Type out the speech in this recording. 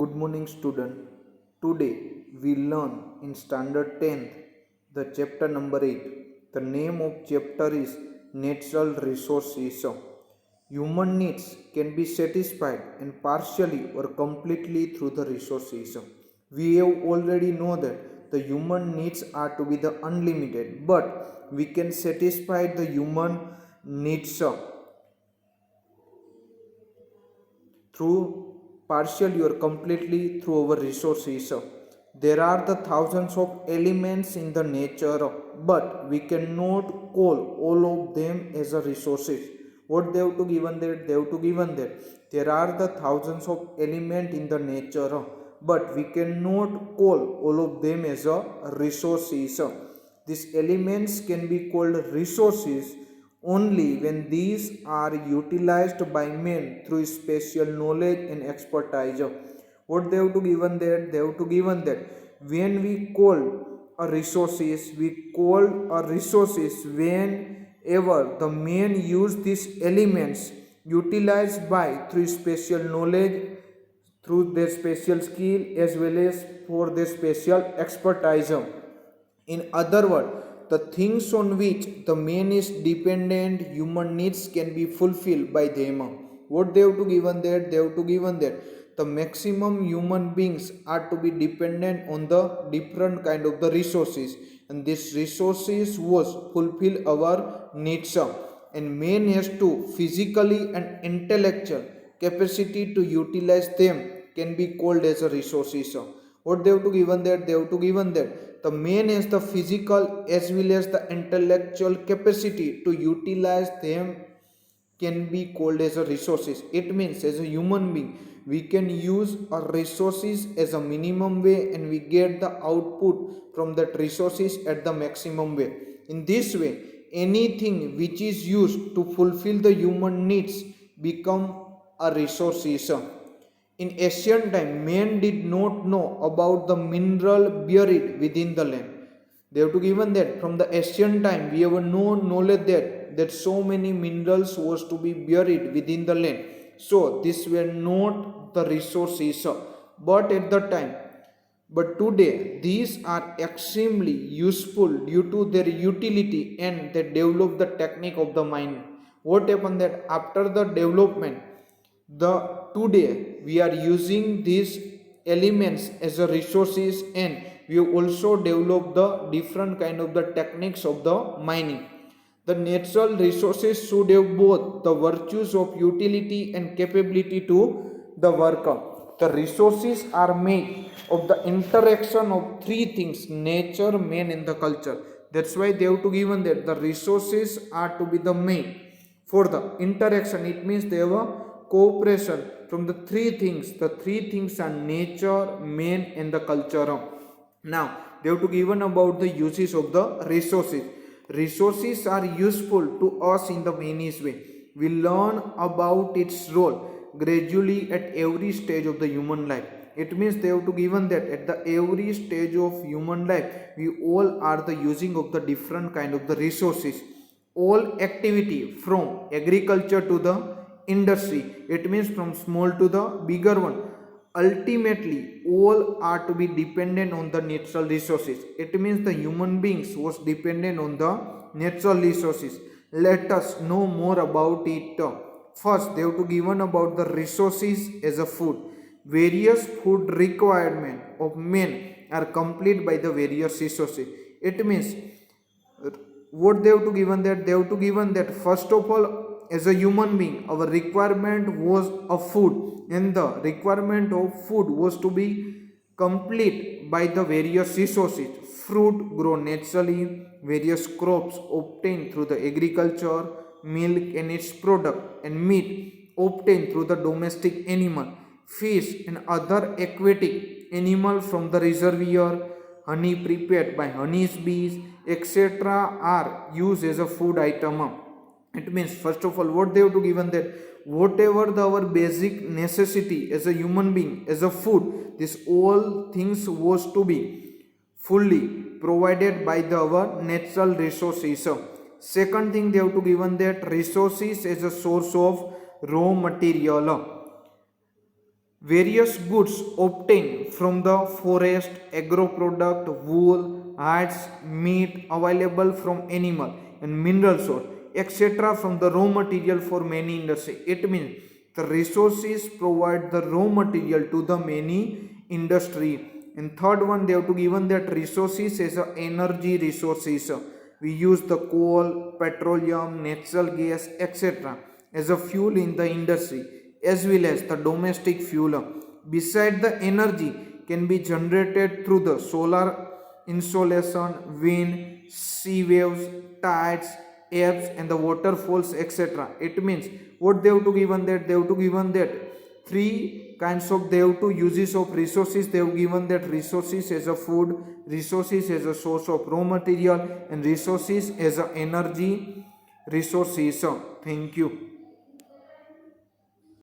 Good morning, student. Today we learn in standard 10th the chapter number 8. The name of chapter is Natural Resources. Human needs can be satisfied and partially or completely through the resources. We have already know that the human needs are to be the unlimited, but we can satisfy the human needs through partially or completely through our resources. There are the thousands of elements in the nature, but we cannot call all of them as a resources. What they have to given that? They have to given that there are the thousands of elements in the nature, but we cannot call all of them as a resources. These elements can be called resources only when these are utilized by men through special knowledge and expertise. What they have to given that? They have to given that when we call a resources whenever the men use these elements utilized by through special knowledge, through their special skill as well as for their special expertise. In other words, the things on which the man is dependent, human needs can be fulfilled by them. What they have to given that? They have to given that the maximum human beings are to be dependent on the different kind of the resources, and these resources was fulfill our needs. And man has to physically and intellectual capacity to utilize them can be called as a resources. What they have to given that? They have to given that the man has the physical as well as the intellectual capacity to utilize them can be called as a resources. It means as a human being we can use our resources as a minimum way and we get the output from that resources at the maximum way. In this way, anything which is used to fulfill the human needs become a resources. In ancient time, men did not know about the mineral buried within the land. They have to given that from the ancient time we have no knowledge that so many minerals was to be buried within the land. So these were not the resources, but at the time. But today these are extremely useful due to their utility and they develop the technique of the mining. What happened that after the development, the today we are using these elements as a resources and we also develop the different kind of the techniques of the mining. The natural resources should have both the virtues of utility and capability to the worker. The resources are made of the interaction of three things: nature, man, and the culture. That's why they have to given that the resources are to be the main for the interaction. It means they have a cooperation from the three things. The three things are nature, man, and the culture. Now they have to given about the uses of the resources. Resources are useful to us in the many way. We learn about its role gradually at every stage of the human life. It means they have to given that at the every stage of human life we all are the using of the different kind of the resources. All activity from agriculture to the industry, it means from small to the bigger one, ultimately all are to be dependent on the natural resources. It means the human beings was dependent on the natural resources. Let us know more about it. First they have to given about the resources as a food. Various food requirement of men are complete by the various resources. It means what they have to given that? They have to given that first of all, as a human being our requirement was of food, and the requirement of food was to be complete by the various resources. Fruit grow naturally, various crops obtained through the agriculture, milk and its product, and meat obtained through the domestic animal, fish and other aquatic animal from the reservoir, honey prepared by honey's bees, etc. are used as a food item. It means first of all what they have to given that whatever our basic necessity as a human being as a food, this all things was to be fully provided by our natural resources. Second thing they have to given that resources as a source of raw material. various goods obtained from the forest, agro product, wool, hides, meat available from animal and mineral source, etc. from the raw material for many industry. It means the resources provide the raw material to the many industry. And third one, they have to given that resources as a energy resources. We use the coal, petroleum, natural gas, etc. as a fuel in the industry as well as the domestic fuel. Beside the energy can be generated through the solar insolation, wind, sea waves, tides, ebbs and the waterfalls, etc. It means what they have to given that they have to given that three kinds of they have two uses of resources. They have given that resources as a food, resources as a source of raw material and resources as a energy resources. Thank you.